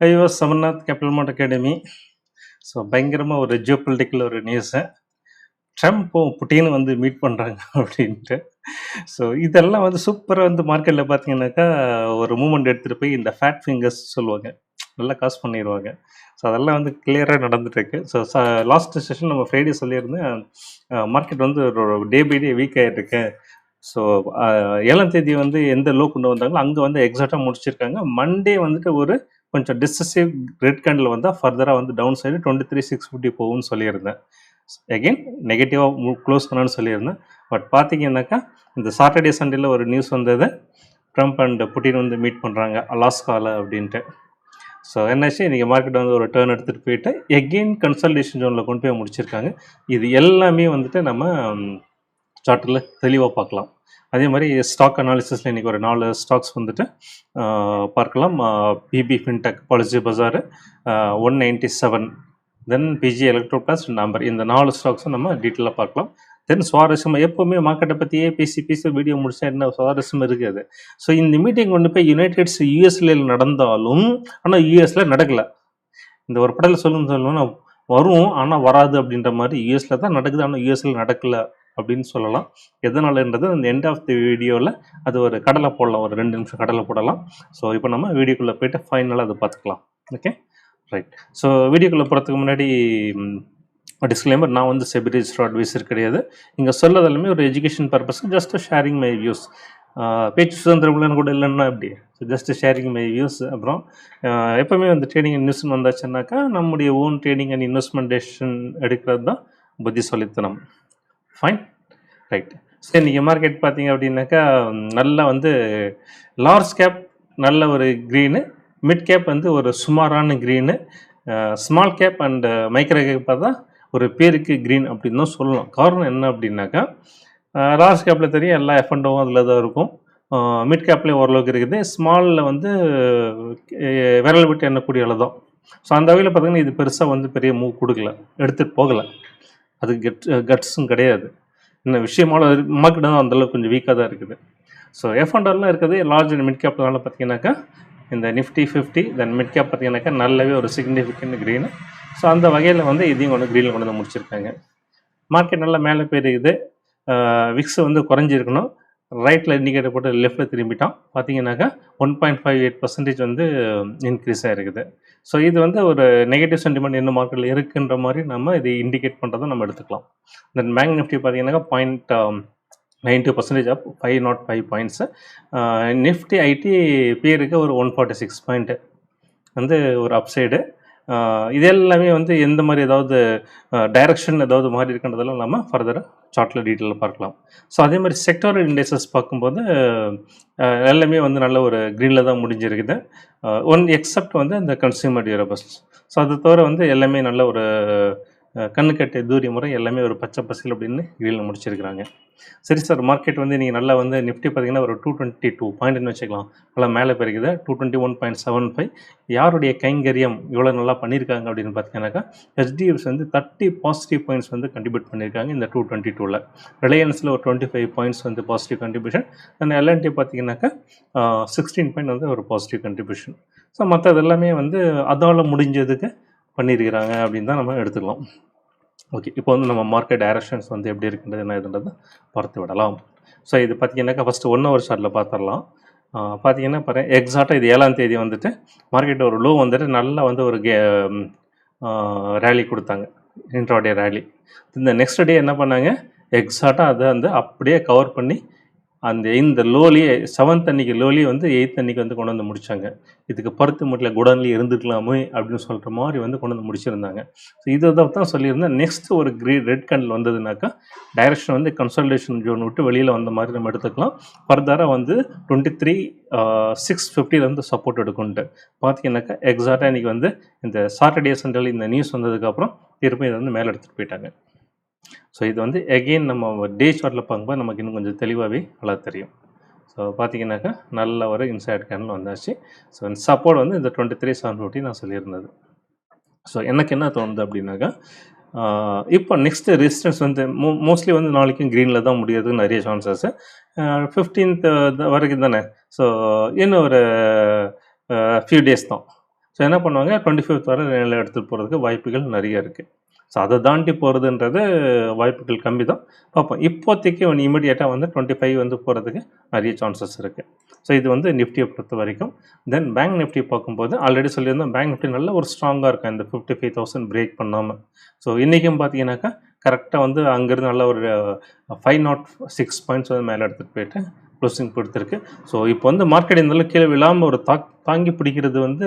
ஐவாஸ் சமர்நாத் capital மார்ட் academy. So பயங்கரமாக ஒரு Jio political ஒரு நியூஸு, ட்ரம்ப்பும் புட்டினும் வந்து மீட் பண்ணுறாங்க அப்படின்ட்டு. ஸோ இதெல்லாம் வந்து சூப்பராக வந்து மார்க்கெட்டில் பார்த்தீங்கன்னாக்கா ஒரு மூமெண்ட் எடுத்துகிட்டு போய் இந்த ஃபேட் ஃபிங்கர்ஸ் சொல்லுவாங்க, நல்லா காசு பண்ணிடுவாங்க. ஸோ அதெல்லாம் வந்து கிளியராக நடந்துட்டுருக்கு. ஸோ லாஸ்ட் செஷன் நம்ம ஃப்ரைடே சொல்லியிருந்தேன், மார்க்கெட் வந்து ஒரு டே பை டே வீக் ஆகிட்டுருக்கு. ஸோ 7ஆம் தேதி வந்து எந்த லோ கொண்டு வந்தாங்களோ அங்கே வந்து எக்ஸாக்டாக முடிச்சிருக்காங்க. மண்டே வந்துட்டு ஒரு கொஞ்சம் டிசசிவ் ரெட் கேண்டில் வந்தால் ஃபர்தராக வந்து டவுன் சைடு 23,650 போகும்னு சொல்லியிருந்தேன். எகெயின் நெகட்டிவாக க்ளோஸ் பண்ணான்னு சொல்லியிருந்தேன். பட் பார்த்தீங்கன்னாக்கா இந்த சாட்டர்டே சண்டேல ஒரு நியூஸ் வந்தது, ட்ரம்ப் அண்ட் புட்டின் வந்து மீட் பண்ணுறாங்க அலாஸ்காவில் அப்படின்ட்டு. ஸோ என்னாச்சு, இன்றைக்கி மார்க்கெட் வந்து ஒரு டேர்ன் எடுத்துகிட்டு போயிட்டு எகெயின் கன்சல்டேஷன் ஜோனில் கொண்டு போய் முடிச்சிருக்காங்க. இது எல்லாமே வந்துட்டு நம்ம சார்ட்டில் தெளிவாக பார்க்கலாம். அதே மாதிரி ஸ்டாக் அனாலிசிஸில் இன்றைக்கி ஒரு 4 ஸ்டாக்ஸ் வந்துட்டு பார்க்கலாம். பிபி ஃபின்டெக், பாலிசி பஜார் 197, தென் பிஜி எலக்ட்ரோ பிளாஸ், நம்பர், இந்த 4 ஸ்டாக்ஸும் நம்ம டீட்டெயிலாக பார்க்கலாம். தென் சுவாரஸ்யமாக எப்போவுமே மார்க்கெட்டை பற்றியே பேசி வீடியோ முடிச்சா என்ன சுவாரஸ்யம் இருக்குது. ஸோ இந்த மீட்டிங் கொண்டு போய் யுனைடெட்ஸ் யூஎஸ்ல நடந்தாலும் ஆனால் யூஎஸில் நடக்கலை. இந்த ஒரு படத்தில் சொல்லணும்னா வரும் ஆனால் வராது அப்படின்ற மாதிரி யூஎஸில் தான் நடக்குது, ஆனால் யூஎஸில் நடக்கலை அப்படின்னு சொல்லலாம். எதனாலன்றது அந்த எண்ட் ஆஃப் தி வீடியோவில் அது ஒரு கடலை போடலாம், ஒரு 2 நிமிஷம் கடலை போடலாம். ஸோ இப்போ நம்ம வீடியோக்குள்ளே போய்ட்டு ஃபைனலாக அதை பார்த்துக்கலாம். Okay, right. ஸோ வீடியோக்குள்ளே போகிறதுக்கு முன்னாடி டிஸ்க்ளைமர், நான் வந்து செபி ரிஜிஸ்டர்ட் அட்வைசர் கிடையாது. இங்கே சொல்லது எல்லாமே ஒரு எஜுகேஷன் பர்பஸ்க்கு, ஜஸ்ட் ஷேரிங் மை வியூஸ். பேச்சு சுதந்திரம்லாம் கூட இல்லைன்னா அப்படி, so just sharing my views. அப்புறம் எப்போவுமே வந்து ட்ரேடிங் அண்ட் நியூஸ்னு வந்தாச்சுன்னாக்கா நம்முடைய own trading and investment decision எடுக்கிறது தான் புத்திசாலித்தனம். Fine, right. சரி, இன்றைக்கி மார்க்கெட் பார்த்தீங்க அப்படின்னாக்கா நல்லா வந்து லார்ஜ் கேப் நல்ல ஒரு க்ரீனு, மிட் கேப் வந்து ஒரு சுமாரான green, small cap and micro gap பார்த்தா ஒரு பேருக்கு க்ரீன் அப்படின்னு தான் சொல்லலாம். காரணம் என்ன அப்படின்னாக்கா லார்ஜ் கேப்பில் தெரியும் எல்லா எஃப்என்டோவும் அதில் தான் இருக்கும், மிட் கேப்லேயும் ஓரளவுக்கு இருக்குது, ஸ்மாலில் வந்து விரல் விட்டு எண்ணக்கூடிய அளவு தான். ஸோ அந்த வகையில் பார்த்திங்கன்னா இது பெருசாக வந்து பெரிய மூவ் கொடுக்கல, எடுத்துகிட்டு போகலை, அது கட்ஸும் கிடையாது. இந்த விஷயமால மார்க்கெட் தான் அந்தளவுக்கு கொஞ்சம் வீக்காக தான் இருக்குது. ஸோ எஃப்என்டோலாம் இருக்குது லார்ஜ் அண்ட் மிட் கேப்னால பார்த்தீங்கன்னாக்கா இந்த நிஃப்டி 50 தென் மிட் கேப் பார்த்தீங்கன்னாக்கா நல்லாவே ஒரு சிக்னிஃபிகண்ட் க்ரீனு. ஸோ அந்த வகையில் வந்து இதையும் கொண்டு க்ரீனில் கொண்டு வந்து முடிச்சிருக்காங்க. மார்க்கெட் நல்லா மேலே போயிருக்குது. விக்ஸ் வந்து குறைஞ்சிருக்கணும், ரைட்டில் இண்டிகேட்டர் போட்டு லெஃப்ட்டில் திரும்பிட்டான். பார்த்தீங்கன்னாக்கா 1.58% வந்து இன்க்ரீஸ் ஆகிருக்குது. ஸோ இது வந்து ஒரு நெகட்டிவ் சென்டிமெண்ட் இன்னும் மார்க்கெட்டில் இருக்குன்ற மாதிரி நம்ம இது இண்டிகேட் பண்ணுறதை நம்ம எடுத்துக்கலாம். தென் பேங்க் நிஃப்டி பார்த்தீங்கன்னாக்கா 0.92% அப், 505 பாயிண்ட்ஸு. நிஃப்டி ஐடி பேருக்கு ஒரு 146 பாயிண்ட்டு வந்து ஒரு அப்சைடு. இது எல்லாமே வந்து எந்த மாதிரி ஏதாவது டைரக்ஷன் ஏதாவது மாதிரி இருக்கின்றதெல்லாம் நம்ம ஃபர்தராக சார்ட்டில் டீட்டெயிலில் பார்க்கலாம். ஸோ அதே மாதிரி செக்டாரல் இண்டெக்ஸஸ் பார்க்கும்போது எல்லாமே வந்து நல்ல ஒரு க்ரீனில் தான் முடிஞ்சிருக்குது, ஒன் எக்ஸப்ட் வந்து இந்த கன்சியூமர் டியூரபிள்ஸ். ஸோ அது தவிர வந்து எல்லாமே நல்ல ஒரு கண்ணுக்கட்டு தூரிய முறை எல்லாமே ஒரு பச்சை பசல் அப்படின்னு க்ரீனில் முடிச்சிருக்கிறாங்க. சரி சார், மார்க்கெட் வந்து நீங்கள் நல்லா வந்து நிஃப்டி பார்த்தீங்கன்னா ஒரு 222 பாயிண்ட்னு வச்சுக்கலாம், நல்லா மேலே போயிருக்குது 221.75. யாருடைய கைங்கரியம் இவ்வளோ நல்லா பண்ணியிருக்காங்க அப்படின்னு பார்த்தீங்கன்னாக்கா ஹெச்டிஎஃப்சி வந்து 30 பாசிட்டிவ் பாயிண்ட்ஸ் வந்து கண்ட்ரிபியூட் பண்ணியிருக்காங்க இந்த 222ல். ரிலையன்ஸில் ஒரு 25 பாயிண்ட்ஸ் வந்து பாசிட்டிவ் கண்ட்ரிபியூஷன், அண்ட் எல்என்டி பார்த்தீங்கன்னாக்கா 16 பாயிண்ட் வந்து ஒரு பாசிட்டிவ் கண்ட்ரிபியூஷன். ஸோ மற்றது எல்லாமே வந்து அதால் முடிஞ்சதுக்கு பண்ணியிருக்கிறாங்க அப்படின்னு தான் நம்ம எடுத்துக்கலாம். ஓகே, இப்போ வந்து நம்ம மார்க்கெட் டைரக்ஷன்ஸ் வந்து எப்படி இருக்குன்றது என்ன இதுன்றதை பார்த்து விடலாம். ஸோ இது பார்த்தீங்கன்னாக்கா ஃபஸ்ட்டு 1 ஹவர் சார்ட்டில் பார்த்துடலாம். பார்த்தீங்கன்னா பாருங்கள், எக்ஸாக்டாக இது 7ஆம் தேதி வந்துட்டு மார்க்கெட் ஒரு லோ வந்துட்டு நல்லா வந்து ஒரு ரேலி கொடுத்தாங்க, இன்ட்ராடே ரேலி. இந்த நெக்ஸ்ட் டே என்ன பண்ணாங்க, எக்ஸாக்டாக அதை வந்து அப்படியே கவர் பண்ணி அந்த இந்த லோலியே 7th அன்னைக்கு லோலியே வந்து 8th அன்னைக்கு வந்து கொண்டு வந்து முடித்தாங்க. இதுக்கு பருத்து மூட்டில் குடன்லேயே இருந்துக்கலாமே அப்படின்னு சொல்கிற மாதிரி வந்து கொண்டு வந்து முடிச்சிருந்தாங்க. ஸோ இதை தான் சொல்லியிருந்தேன். நெக்ஸ்ட் ஒரு ரெட் கேண்டில் வந்ததுனாக்கா டைரக்ஷன் வந்து கன்சல்டேஷன் ஜோன் விட்டு வெளியில் வந்த மாதிரி நம்ம எடுத்துக்கலாம். ஃபர்தராக வந்து 23,650 வந்து சப்போர்ட் எடுக்கும்ட்டு பார்த்தீங்கன்னாக்கா எக்ஸாக்டாக இன்றைக்கி வந்து இந்த சாட்டர்டே சண்டேல இந்த நியூஸ் வந்ததுக்கப்புறம் திருப்பி இதை வந்து மேலே எடுத்துகிட்டு போயிட்டாங்க. ஸோ இது வந்து எகெயின் நம்ம டே சார்ட்டில் பார்க்கும்போது நமக்கு இன்னும் கொஞ்சம் தெளிவாகவே நல்லா தெரியும். ஸோ பார்த்தீங்கன்னாக்கா நல்ல ஒரு இன்சைட் கேண்டில் வந்தாச்சு. ஸோ சப்போர்ட் வந்து இந்த 23,750 நான் சொல்லியிருந்தது. ஸோ எனக்கு என்ன தோணுது அப்படின்னாக்கா இப்போ நெக்ஸ்ட்டு ரெசிஸ்டன்ஸ் வந்து மோஸ்ட்லி வந்து நாளைக்கும் க்ரீனில் தான் முடியறதுக்கு நிறைய சான்சஸ்ஸு. 15th வரைக்கும் தானே, ஸோ இன்னும் ஒரு ஃபியூ டேஸ் தான். ஸோ என்ன பண்ணுவாங்க 25th வரை மேலே எடுத்துகிட்டு போகிறதுக்கு வாய்ப்புகள் நிறைய இருக்குது. ஸோ அதை தாண்டி போகிறதுன்றது வாய்ப்புகள் கம்மி தான். பார்ப்போம். இப்போதைக்கு இமீடியட்டாக வந்து 25 வந்து போகிறதுக்கு நிறைய சான்சஸ் இருக்குது. ஸோ இது வந்து நிஃப்டியை பொறுத்த வரைக்கும். தென் பேங்க் நிஃப்டி பார்க்கும்போது ஆல்ரெடி சொல்லியிருந்தோம், பேங்க் நிஃப்டி நல்ல ஒரு ஸ்ட்ராங்காக இருக்கும் இந்த 55,000 பிரேக் பண்ணாமல். ஸோ இன்றைக்கும் பார்த்தீங்கன்னாக்கா கரெக்டாக வந்து அங்கேருந்து நல்ல ஒரு 506 பாயிண்ட்ஸ் வந்து மேலே எடுத்துகிட்டு போயிட்டு க்ளோசிங் கொடுத்துருக்கு. ஸோ இப்போ வந்து மார்க்கெட் இருந்தாலும் கீழே விழாமல் ஒரு தாங்கி பிடிக்கிறது வந்து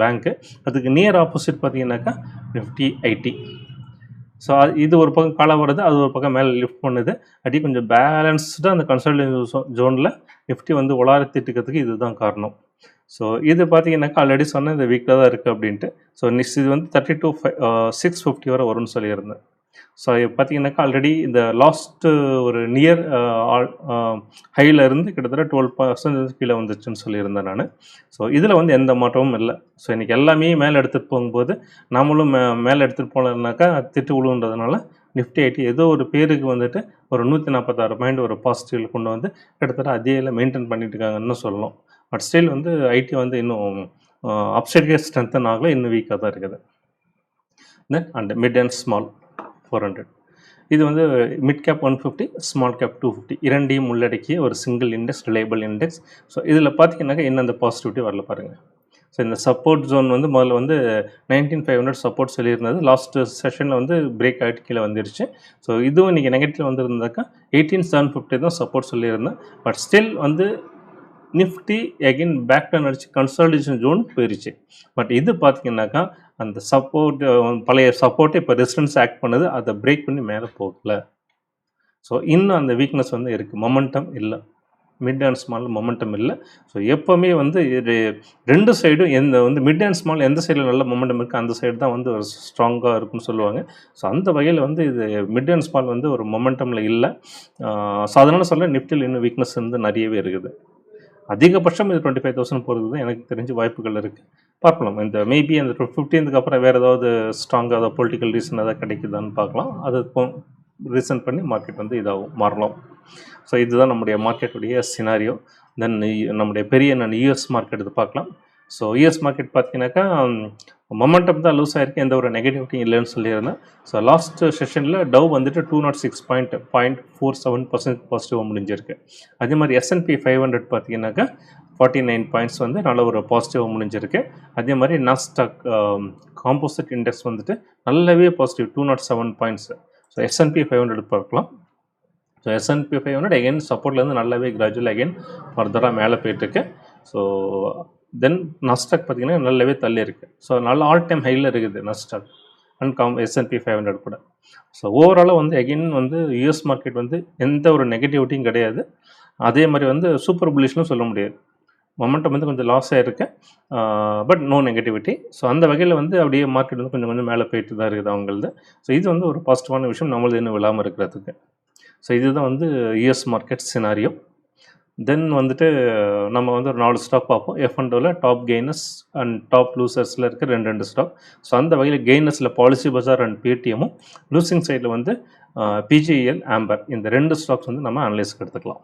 பேங்க்கு. அதுக்கு நியர் ஆப்போசிட் பார்த்தீங்கன்னாக்கா நிஃப்டி ஐடி. ஸோ இது ஒரு பக்கம் காலம் வருது, அது ஒரு பக்கம் மேலே லிஃப்ட் பண்ணுது. அப்படி கொஞ்சம் பேலன்ஸ்டாக அந்த கன்சல்டேஷன் ஜோனில் நிஃப்டி வந்து உலாரத்திட்டு இருக்கிறதுக்கு இதுதான் காரணம். ஸோ இது பார்த்தீங்கன்னாக்கா ஆல்ரெடி சொன்ன இந்த வீக்கில் தான் இருக்குது அப்படின்ட்டு. ஸோ இது வந்து 650 வரை வரும்னு சொல்லியிருந்தேன். ஸோ பார்த்தீங்கன்னாக்கா ஆல்ரெடி இந்த லாஸ்ட்டு ஒரு நியர் ஹையில் இருந்து கிட்டத்தட்ட 12% கீழே வந்துச்சுன்னு சொல்லியிருந்தேன் நான். ஸோ இதில் வந்து எந்த மாற்றமும் இல்லை. ஸோ இன்றைக்கி எல்லாமே மேலே எடுத்துகிட்டு போகும்போது நம்மளும் மேலே எடுத்துகிட்டு போனோம்னாக்கா திட்டு விழுன்றதுனால நிஃப்டி ஐடி ஏதோ ஒரு பேருக்கு வந்துட்டு ஒரு 146 பாயிண்ட் ஒரு பாசிட்டிவில் கொண்டு வந்து கிட்டத்தட்ட அதே மெயின்டைன் பண்ணிட்டு இருக்காங்கன்னு சொல்லலாம். பட் ஸ்டில் வந்து ஐடி வந்து இன்னும் அப்சைட்கே ஸ்ட்ரென்த்தன் ஆகலை, இன்னும் வீக்காக தான் இருக்குது. Then and mid and small 400. இது வந்து மிட் கேப் 150, ஸ்மால் கேப் 250 இரண்டையும் உள்ளடக்கிய ஒரு single index, reliable index. So இதில் பார்த்தீங்கன்னாக்கா என்ன அந்த பாசிட்டிவிட்டி வரல பாருங்கள். ஸோ இந்த சப்போர்ட் ஜோன் வந்து முதல்ல வந்து 19,500 சப்போர்ட் சொல்லியிருந்தது. லாஸ்ட்டு செஷனில் வந்து பிரேக் ஆகிட்டு கீழே வந்துடுச்சு. ஸோ இதுவும் இன்றைக்கி நெகட்டிவ் வந்துருந்தாக்கா 18,750 தான் சப்போர்ட் சொல்லியிருந்தேன். பட் ஸ்டில் வந்து நிஃப்டி அகெயின் பேக் டர்ன் அடிச்சு கன்சாலிடேஷன் ஜோன் போயிடுச்சு. பட் இது பார்த்தீங்கன்னாக்கா அந்த சப்போர்ட் பழைய சப்போர்ட்டை இப்போ ரெசிஸ்டன்ஸ் ஆக்ட் பண்ணுது, அதை பிரேக் பண்ணி மேலே போகல. ஸோ இன்னும் அந்த வீக்னஸ் வந்து இருக்குது, மொமெண்டம் இல்லை. மிட் அண்ட் ஸ்மால் மொமெண்டம் இல்லை. ஸோ எப்போவுமே வந்து இது ரெண்டு சைடும் எந்த வந்து மிட் அண்ட் ஸ்மால் எந்த சைடில் நல்ல மொமெண்டம் இருக்குது அந்த சைடு தான் வந்து ஒரு ஸ்ட்ராங்காக இருக்குன்னு சொல்லுவாங்க. ஸோ அந்த வகையில் வந்து இது மிட் அண்ட் ஸ்மால் வந்து ஒரு மொமெண்டமில் இல்லை. ஸோ அதனால் சொல்ல நிஃப்டியில் இன்னும் வீக்னஸ் வந்து நிறையவே இருக்குது. அதிகபட்சம் இது 25,000 போகிறது தான் எனக்கு தெரிஞ்ச வாய்ப்புகள் இருக்குது. பார்க்கலாம். இந்த மேபி அந்த 15க்கு அப்புறம் வேறு ஏதாவது ஸ்ட்ராங்காக ஏதாவது பொலிட்டிக்கல் ரீசன் ஏதாவது கிடைக்குதான்னு பார்க்கலாம். அது ரீசன் பண்ணி மார்க்கெட் வந்து இதாகும் மாறலாம். ஸோ இதுதான் நம்முடைய மார்க்கெட்டுடைய சினாரியோ. தென் நம்முடைய பெரிய யூஎஸ் மார்க்கெட் இது பார்க்கலாம். ஸோ யூஎஸ் மார்க்கெட் பார்த்தீங்கன்னாக்கா மொமெண்டம் தான் லூஸ் ஆகிருக்கு, எந்த ஒரு நெகட்டிவிட்டி இல்லைன்னு சொல்லியிருந்தேன். ஸோ லாஸ்ட் செஷனில் டவ் வந்துட்டு 206 பாயிண்ட் 0.47% பாசிட்டிவாக முடிஞ்சிருக்கு. அதே மாதிரி S&P 500 பார்த்தீங்கன்னாக்கா 49 பாயிண்ட்ஸ் வந்து நல்ல ஒரு பாசிட்டிவாக முடிஞ்சிருக்கு. அதே மாதிரி நாஸ்டாக் காம்போசிட் இண்டெக்ஸ் வந்துட்டு நல்லாவே பாசிட்டிவ் 207 பாயிண்ட்ஸ். ஸோ S&P 500 பார்க்கலாம். ஸோ S&P 500 அகெயின் சப்போர்ட்லேருந்து நல்லாவே கிராஜுவல் அகெயின் ஃபர்தராக மேலே போயிட்டுருக்கு. ஸோ தென் நாஸ்டாக் பார்த்தீங்கன்னா நல்லாவே தள்ளி இருக்குது. ஸோ நல்ல ஆல் டைம் ஹையில் இருக்குது நாஸ்டாக் அண்ட் S&P 500 கூட. ஸோ ஓவராலாக வந்து அகெயின் வந்து யூஎஸ் மார்க்கெட் வந்து எந்த ஒரு நெகட்டிவிட்டியும் கிடையாது. அதே மாதிரி வந்து சூப்பர் புல்லிஷ்னும் சொல்ல முடியாது. மொமெண்டம் வந்து கொஞ்சம் லாஸ் ஆகிருக்கு, பட் நோ நெகட்டிவிட்டி. ஸோ அந்த வகையில் வந்து அப்படியே மார்க்கெட் வந்து கொஞ்சம் கொஞ்சம் மேலே போயிட்டு தான் இருக்குது அவங்களது. ஸோ இது வந்து ஒரு பாசிட்டிவான விஷயம், நம்மளது இன்னும் விழாமல் இருக்கிறதுக்கு. ஸோ இதுதான் வந்து யூஎஸ் மார்க்கெட் சினாரியோ. தென் வந்துட்டு நம்ம வந்து ஒரு 4 ஸ்டாக் பார்ப்போம். F&Oவில் டாப் கெய்னர்ஸ் அண்ட் டாப் லூசர்ஸில் இருக்க 2 ஸ்டாக். ஸோ அந்த வகையில் கெய்னர்ஸில் பாலிசி பஜார் அண்ட் பேடிஎம்மும், லூசிங் சைடில் வந்து PGEL, ஆம்பர், இந்த 2 ஸ்டாக்ஸ் வந்து நம்ம அனலைஸ்க்கு எடுத்துக்கலாம்.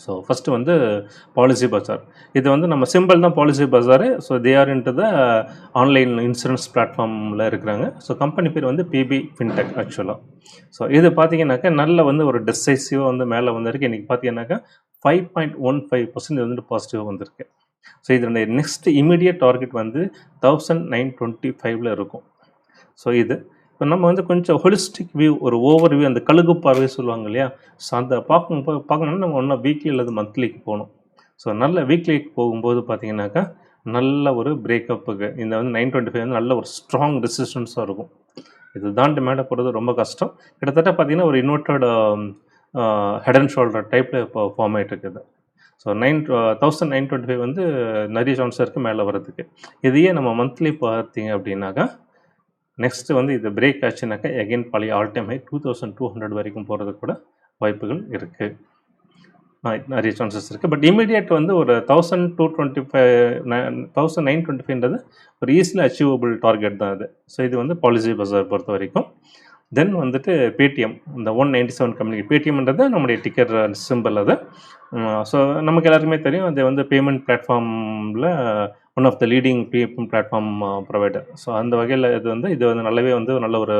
ஸோ ஃபஸ்ட்டு வந்து பாலிசி பஜார். இது வந்து நம்ம சிம்பிள் தான் Policybazaar. So they are into the online insurance பிளாட்ஃபார்மில் இருக்கிறாங்க. ஸோ கம்பெனி பேர் வந்து PB ஃபின்டெக் ஆக்சுவலாக. ஸோ இது பார்த்தீங்கன்னாக்கா நல்ல வந்து ஒரு டிசைசிவாக வந்து மேலே வந்திருக்கு. இன்றைக்கி பார்த்தீங்கன்னாக்கா 5.15% வந்துட்டு பாசிட்டிவாக வந்திருக்கு. ஸோ இதனுடைய நெக்ஸ்ட் இமீடியட் டார்கெட் வந்து 1925 இருக்கும். ஸோ இது இப்போ நம்ம வந்து கொஞ்சம் ஹோலிஸ்டிக் வியூ, ஒரு ஓவர் வியூ, அந்த கழுகு பார்வை சொல்லுவாங்க இல்லையா. ஸோ அந்த பார்க்கணுன்னா நம்ம ஒன்றா வீக்லி அல்லது மந்த்லிக்கு போகணும். ஸோ நல்ல வீக்லிக்கு போகும்போது பார்த்தீங்கன்னாக்கா நல்ல ஒரு பிரேக்கப்புக்கு இந்த வந்து 925 வந்து நல்ல ஒரு ஸ்ட்ராங் ரெசிஸ்டன்ஸாக இருக்கும். இது தாண்டி மேலே போகிறது ரொம்ப கஷ்டம். கிட்டத்தட்ட பார்த்தீங்கன்னா ஒரு இன்வெர்டட் ஹெட் அண்ட் ஷோல்டர் டைப்பில் இப்போ ஃபார்ம் ஆகிட்டு இருக்குது. ஸோ 1925 வந்து நிறைய சான்ஸ் இருக்குது மேலே வர்றதுக்கு. இதையே நம்ம மந்த்லி பார்த்தீங்க அப்படின்னாக்கா நெக்ஸ்ட்டு வந்து இது பிரேக் ஆச்சுனாக்கா எகைன் பழைய ஆல் டைம் ஹை 2200 வரைக்கும் போகிறதுக்கு கூட வாய்ப்புகள் இருக்குது, நிறைய சான்சஸ் இருக்குது. பட் இமீடியட் வந்து ஒரு 1925ன்றது ஒரு ஈஸிலி அச்சீவபிள் டார்கெட் தான் அது. ஸோ இது வந்து பாலிசி பஜார் பொறுத்த வரைக்கும். தென் வந்துட்டு பேடிஎம், இந்த 197 கம்பெனி பேடிஎம்ன்றது நம்முடைய டிக்கர் சிம்பிள் அது. ஸோ நமக்கு எல்லாருக்குமே தெரியும், அது வந்து பேமெண்ட் பிளாட்ஃபார்மில் one of the leading PM platform provider. So அந்த வகையில் இது வந்து நல்லாவே வந்து நல்ல ஒரு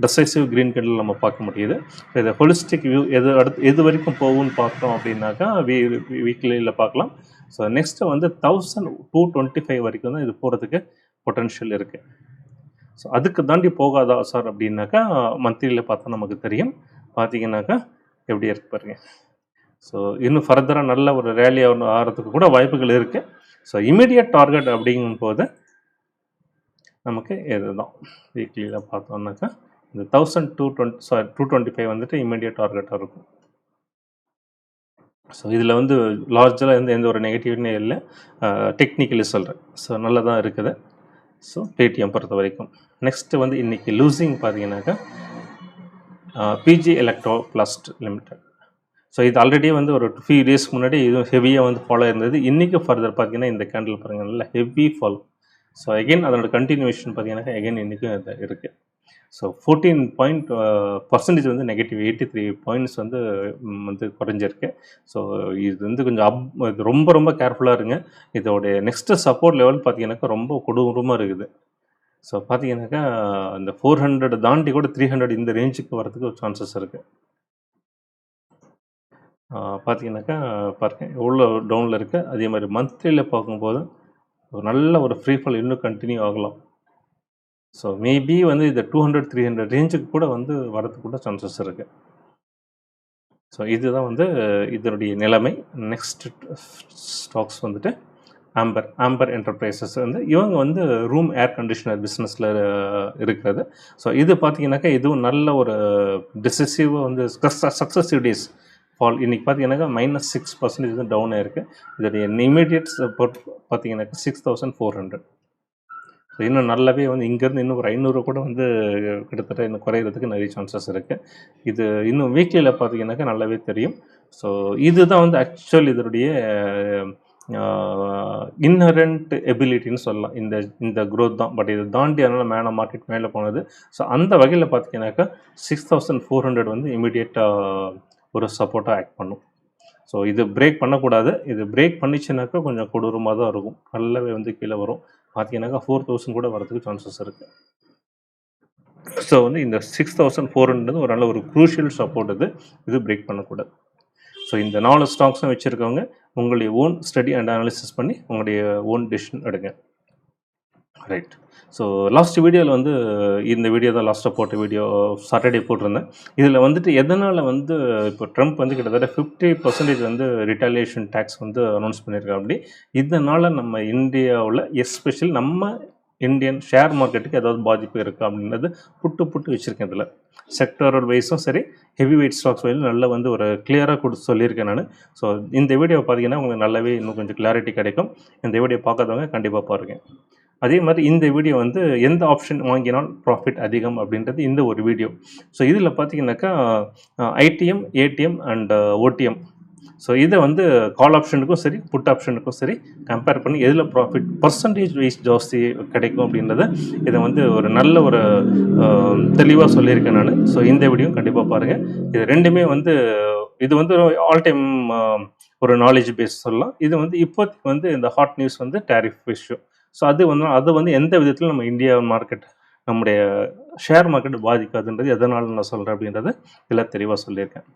டெசைசிவ் க்ரீன் கேண்டில் நம்ம பார்க்க முடியுது. இதை ஹொலிஸ்டிக் வியூ எது வரைக்கும் போகும்னு பார்த்தோம் அப்படின்னாக்கா வீக்லியில் பார்க்கலாம். ஸோ நெக்ஸ்ட்டு வந்து 1225 வரைக்கும் தான் இது போகிறதுக்கு பொட்டன்ஷியல் இருக்குது. ஸோ அதுக்கு தாண்டி போகாதா சார் அப்படின்னாக்கா மந்த்லியில் பார்த்தா நமக்கு தெரியும். பார்த்தீங்கன்னாக்கா எப்படி இருக்கு பாருங்க. ஸோ இன்னும் ஃபர்தராக நல்ல ஒரு ரேலி ஆகிறதுக்கு கூட வாய்ப்புகள் இருக்குது. ஸோ இமீடியட் டார்கெட் அப்படிங்கும்போது நமக்கு இதுதான் வீக்லியில் பார்த்தோம்னாக்கா இந்த 1225 வந்துட்டு இமீடியட் டார்கெட்டாக இருக்கும். ஸோ இதில் வந்து லார்ஜாக எந்த ஒரு நெகட்டிவ்னே இல்லை, டெக்னிக்கலி சொல்கிறேன். ஸோ நல்லா தான் இருக்குது. ஸோ பேடிஎம் பொறுத்த வரைக்கும் நெக்ஸ்ட்டு வந்து இன்றைக்கி லூசிங் பார்த்தீங்கன்னாக்கா PG Electroplast limited. So இது ஆல்ரெடி வந்து ஒரு ஃபியூ டேஸ்க்கு முன்னாடி இதுவும் ஹெவியாக வந்து ஃபாலோ இருந்தது. இன்றைக்கும் ஃபர்தர் பார்த்தீங்கன்னா இந்த கேண்டில் பாருங்கள் நல்லா ஹெவி ஃபால். ஸோ அகெயின் அதனோட கண்டினியூஷன் பார்த்தீங்கன்னாக்கா அகெயின் இன்றைக்கும் இது இருக்குது. ஸோ 14% வந்து நெகட்டிவ் 83 பாயிண்ட்ஸ் வந்து குறைஞ்சிருக்கு. ஸோ இது வந்து கொஞ்சம் இது ரொம்ப கேர்ஃபுல்லாக இருங்க. இதோடைய நெக்ஸ்ட்டு சப்போர்ட் லெவல் பார்த்தீங்கன்னாக்கா ரொம்ப கொடூரமாக இருக்குது. ஸோ பார்த்தீங்கன்னாக்கா இந்த 400 தாண்டி கூட 300 இந்த ரேஞ்சுக்கு வரதுக்கு ஒரு சான்சஸ் இருக்குது. பார்த்தீங்கன்னாக்கா பாருங்கள் எவ்வளோ டவுனில் இருக்குது. அதே மாதிரி மந்த்லியில் பார்க்கும்போது ஒரு நல்ல ஒரு ஃப்ரீ ஃபால் இன்னும் கண்டினியூ ஆகலாம். ஸோ மேபி வந்து இந்த 200-300 ரேஞ்சுக்கு கூட வந்து வரதுக்கு கூட சான்சஸ் இருக்குது. ஸோ இதுதான் வந்து இதனுடைய நிலைமை. நெக்ஸ்ட் ஸ்டாக்ஸ் வந்துட்டு ஆம்பர் என்டர்பிரைசஸ் வந்து இவங்க வந்து ரூம் ஏர் கண்டிஷனர் பிஸ்னஸில் இருக்கிறது. ஸோ இது பார்த்தீங்கன்னாக்கா இதுவும் நல்ல ஒரு டிசிசிவாக வந்து சக்ஸஸிவ் டேஸ் ஃபால். இன்றைக்கி பார்த்தீங்கன்னாக்கா -6% வந்து டவுன் ஆகிருக்கு. இதோடைய இமீடியட் சப்போர்ட் பார்த்தீங்கன்னாக்கா 6400. ஸோ இன்னும் நல்லாவே வந்து இங்கேருந்து இன்னும் ஒரு 500 கூட வந்து கிட்டத்தட்ட இன்னும் குறையிறதுக்கு நிறைய சான்சஸ் இருக்குது. இது இன்னும் வீக்லியில் பார்த்தீங்கன்னாக்கா நல்லாவே தெரியும். ஸோ இதுதான் வந்து ஆக்சுவல் இதனுடைய இன்ஹரண்ட் எபிலிட்டின்னு சொல்லலாம். இந்த க்ரோத் தான். பட் இது தாண்டி அதனால் மார்க்கெட் மேலே போனது. ஸோ அந்த வகையில் பார்த்தீங்கன்னாக்கா 6400 வந்து இமீடியட்டாக ஒரு சப்போர்ட்டாக ஆக்ட் பண்ணும். ஸோ இது பிரேக் பண்ணக்கூடாது. இது பிரேக் பண்ணிச்சுனாக்கா கொஞ்சம் கொடூரமாக தான் இருக்கும். நல்லாவே வந்து கீழே வரும். பார்த்தீங்கன்னாக்கா 4000 கூட வரதுக்கு சான்சஸ் இருக்குது. ஸோ வந்து இந்த 6400 ஒரு நல்ல ஒரு க்ரூஷியல் சப்போர்ட் இது பிரேக் பண்ணக்கூடாது. ஸோ இந்த 4 ஸ்டாக்ஸும் வச்சுருக்கவங்க உங்களுடைய ஓன் ஸ்டடி அண்ட் அனாலிசிஸ் பண்ணி உங்களுடைய ஓன் டெசிஷன் எடுங்க. ரைட். ஸோ லாஸ்ட் வீடியோவில் வந்து இந்த வீடியோ தான் லாஸ்ட்டாக போட்ட வீடியோ சாட்டர்டே போட்டிருந்தேன். இதில் வந்துட்டு எதனால் வந்து இப்போ ட்ரம்ப் வந்து கிட்டத்தட்ட 50% வந்து ரிட்டாலியேஷன் டேக்ஸ் வந்து அனௌன்ஸ் பண்ணியிருக்காங்க. அப்படி இதனால் நம்ம இந்தியாவில் எஸ்பெஷலி நம்ம இந்தியன் ஷேர் மார்க்கெட்டுக்கு ஏதாவது பாதிப்பு இருக்கா அப்படின்றது புட்டு வச்சுருக்கேன். இதில் செக்டரல் வைஸும் சரி ஹெவி வெயிட் ஸ்டாக்ஸ் வைஸும் நல்லா வந்து ஒரு கிளியராக சொல்லியிருக்கேன் நான். ஸோ இந்த வீடியோ பார்த்தீங்கன்னா உங்களுக்கு நல்லாவே இன்னும் கொஞ்சம் கிளாரிட்டி கிடைக்கும். இந்த வீடியோ பார்க்காதவங்க கண்டிப்பாக பாருங்கள். அதே மாதிரி இந்த வீடியோ வந்து எந்த ஆப்ஷன் வாங்கினால் ப்ராஃபிட் அதிகம் அப்படின்றது இந்த ஒரு வீடியோ. ஸோ இதில் பார்த்தீங்கன்னாக்கா IDM, ATM and OTM. So இதை வந்து கால் ஆப்ஷனுக்கும் சரி புட் ஆப்ஷனுக்கும் சரி கம்பேர் பண்ணி எதில் ப்ராஃபிட் பர்சன்டேஜ் வைஸ் ஜாஸ்தி கிடைக்கும் அப்படின்றத இதை வந்து ஒரு நல்ல ஒரு தெளிவாக சொல்லியிருக்கேன் நான். ஸோ இந்த வீடியோ கண்டிப்பாக பாருங்கள். இது ரெண்டுமே வந்து இது வந்து ஆல் டைம் ஒரு நாலேஜ் பேஸ் சொல்லலாம். இது வந்து இப்போதைக்கு வந்து இந்த ஹாட் நியூஸ் வந்து டேரிஃப் இஷ்யூ. ஸோ அது வந்து எந்த விதத்தில் நம்ம இந்தியா மார்க்கெட் நம்முடைய ஷேர் மார்க்கெட் பாதிக்காதுன்றது எதனால் நான் சொல்கிறேன் அப்படின்றது இதில் தெளிவாக சொல்லியிருக்கேன்.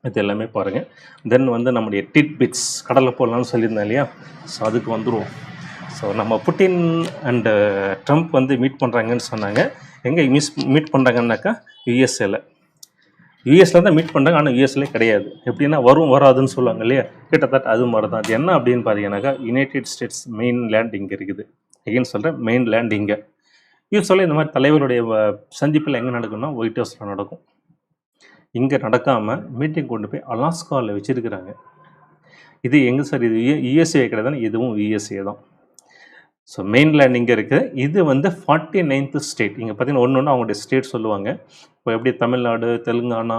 இது எல்லாமே பாருங்கள். தென் வந்து நம்முடைய டிட்பிட்ஸ் கடலை போடலான்னு சொல்லியிருந்தேன் இல்லையா? ஸோ அதுக்கு வந்துடுவோம். ஸோ நம்ம புட்டின் அண்டு ட்ரம்ப் வந்து மீட் பண்ணுறாங்கன்னு சொன்னாங்க. எங்கே மீட் பண்ணுறாங்கன்னாக்கா யூஎஸ்ல தான் மீட் பண்ணுறாங்க. ஆனால் யூஎஸ்லேயே கிடையாது. எப்படின்னா வராதுன்னு சொல்லுவாங்க இல்லையா? கிட்டத்தட்ட அது மாதிரி தான். அது என்ன அப்படின்னு பார்த்தீங்கன்னாக்கா யுனைடெட் ஸ்டேட்ஸ் மெயின் லேண்ட் இங்கே இருக்குது. எகைன் சொல்கிறேன், மெயின் லேண்ட் இங்கே. யூஸ்வலாக இந்த மாதிரி தலைவருடைய சந்திப்பில் எங்கே நடக்கும்னா ஒயிட் ஹவுஸில் நடக்கும். இங்கே நடக்காமல் மீட்டிங் கொண்டு போய் அலாஸ்காவில் வச்சுருக்கிறாங்க. இது எங்கே சார்? இது யுஎஸ்ஏ கிடையாது, இதுவும் யுஎஸ்ஏ தான். ஸோ மெயின்லேண்ட் இங்கே இருக்குது. இது வந்து 49th ஸ்டேட். இங்கே பார்த்தீங்கன்னா ஒன்று அவங்களுடைய ஸ்டேட் சொல்லுவாங்க. இப்போ எப்படி தமிழ்நாடு, தெலுங்கானா,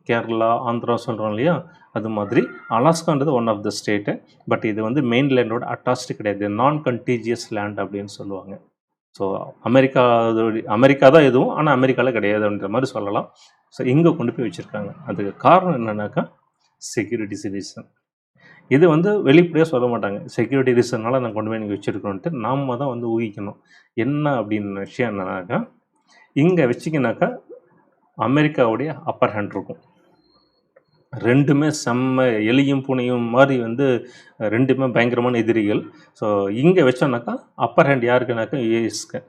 கேரளா, ஆந்திரா சொல்கிறோம் இல்லையா? அது மாதிரி அலாஸ்கான்றது one of the state. But இது வந்து மெயின்லேண்டோட அட்டாச்டு கிடையாது. நான் கண்டிஜியஸ் லேண்ட் அப்படின்னு சொல்லுவாங்க. ஸோ அமெரிக்கா தான் எதுவும், ஆனால் அமெரிக்காவில் கிடையாதுன்ற மாதிரி சொல்லலாம். ஸோ இங்கே கொண்டு போய் வச்சுருக்காங்க. அதுக்கு காரணம் என்னன்னாக்கா செக்யூரிட்டி ரீசன். இது வந்து வெளிப்படையாக சொல்ல மாட்டாங்க. செக்யூரிட்டி ரீசன்னால நான் கொண்டு போய் இங்கே வச்சுருக்கோன்ட்டு நாம தான் வந்து ஊகிக்கணும். என்ன அப்படின்னு விஷயம் என்னன்னாக்கா, இங்கே வச்சிங்கனாக்கா அமெரிக்காவுடைய அப்பர் ஹேண்ட் இருக்கும். 2மே செம்ம எலியும் பூனையும் மாதிரி வந்து 2மே பயங்கரமான எதிரிகள். ஸோ இங்கே வச்சோம்னாக்கா அப்பர் ஹேண்ட் யாருக்குனாக்கா யுஎஸ்க்கு.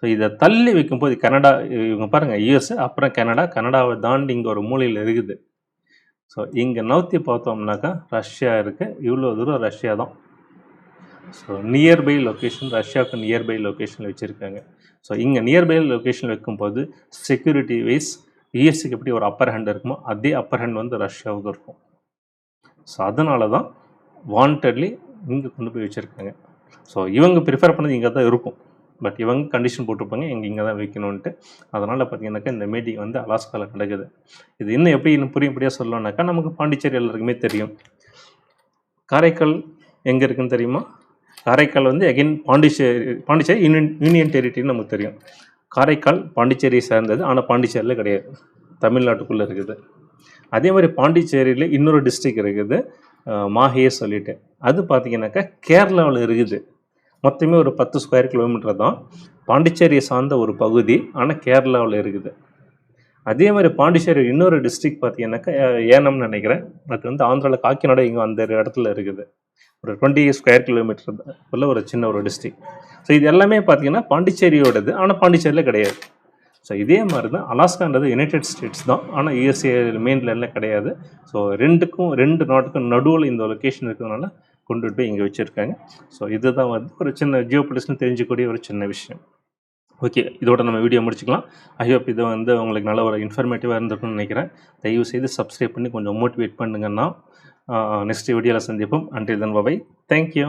ஸோ இதை தள்ளி வைக்கும்போது கனடா, இவங்க பாருங்கள் யுஎஸ் அப்புறம் கனடா, கனடாவை தாண்டி இங்கே ஒரு மூலையில் இருக்குது. ஸோ இங்கே நவுத்தி பார்த்தோம்னாக்கா ரஷ்யா இருக்குது. இவ்வளோ தூரம் ரஷ்யா தான். ஸோ நியர்பை லொக்கேஷன், ரஷ்யாவுக்கு நியர்பை லொக்கேஷனில் வச்சுருக்காங்க. ஸோ இங்கே நியர்பை லொக்கேஷனில் வைக்கும்போது செக்யூரிட்டி வைஸ் யுஎஸ்க்கு எப்படி ஒரு அப்பர் ஹேண்ட் இருக்குமோ அதே அப்பர் ஹேண்ட் வந்து ரஷ்யாவுக்கு இருக்கும். ஸோ அதனால தான் வாண்டட்லி இங்கே கொண்டு போய் வச்சுருக்காங்க. ஸோ இவங்க ப்ரிஃபர் பண்ணது இங்கே தான் இருக்கும். பட் இவங்க கண்டிஷன் போட்டிருப்பாங்க இங்கே தான் வைக்கணுன்ட்டு. அதனால் பார்த்தீங்கன்னாக்கா இந்த மீட்டிங் வந்து அலாஸ்காவில் நடக்குது. இது இன்னும் எப்படி இன்னும் புரியும்படியாக சொல்லணுன்னாக்கா, நமக்கு பாண்டிச்சேரி எல்லாருக்குமே தெரியும். காரைக்கால் எங்கே இருக்குன்னு தெரியுமா? காரைக்கால் வந்து அகைன் பாண்டிச்சேரி யூனியன் டெரிட்டரின்னு நமக்கு தெரியும். காரைக்கால் பாண்டிச்சேரியை சேர்ந்தது, ஆனால் பாண்டிச்சேரியில் கிடையாது, தமிழ்நாட்டுக்குள்ளே இருக்குது. அதே மாதிரி பாண்டிச்சேரியில் இன்னொரு டிஸ்ட்ரிக் இருக்குது, மாஹே சொல்லிட்டு. அது பார்த்தீங்கன்னாக்கா கேரளாவில் இருக்குது. மொத்தமே ஒரு 10 ஸ்கொயர் கிலோமீட்டர் தான். பாண்டிச்சேரியை சார்ந்த ஒரு பகுதி, ஆனால் கேரளாவில் இருக்குது. அதே மாதிரி பாண்டிச்சேரி இன்னொரு டிஸ்ட்ரிக் பார்த்தீங்கன்னாக்கா ஏனம்னு நினைக்கிறேன். அது வந்து ஆந்திராவில் காக்கிநாடா இங்கே அந்த இடத்துல இருக்குது. ஒரு 20 ஸ்கொயர் கிலோமீட்டர் உள்ள ஒரு சின்ன ஒரு டிஸ்ட்ரிக். ஸோ இது எல்லாமே பார்த்தீங்கன்னா பாண்டிச்சேரியோடது, ஆனால் பாண்டிச்சேரியில் கிடையாது. ஸோ இதே மாதிரி தான் அலாஸ்கான்றது யுனைடெட் ஸ்டேட்ஸ் தான், ஆனால் யுஎஸ்ஏ மெயின்லேண்டில் கிடையாது. ஸோ 2 நாட்டுக்கும் நடுவில் இந்த லொக்கேஷன் இருக்கிறதுனால கொண்டு போய் இங்கே வச்சுருக்காங்க. ஸோ இதுதான் வந்து ஒரு சின்ன ஜியோபொலிட்டிக்ஸ்னு தெரிஞ்சுக்கூடிய ஒரு சின்ன விஷயம். ஓகே, இதோட நம்ம வீடியோ முடிச்சுக்கலாம். ஐ ஹோப் இது வந்து உங்களுக்கு நல்ல ஒரு இன்ஃபர்மேட்டிவாக இருந்திருக்கும்னு நினைக்கிறேன். தயவுசெய்து சப்ஸ்கிரைப் பண்ணி கொஞ்சம் மோட்டிவேட் பண்ணுங்கன்னா நெக்ஸ்ட் வீடியோவில் சந்திப்போம். Until then bye. தேங்க்யூ.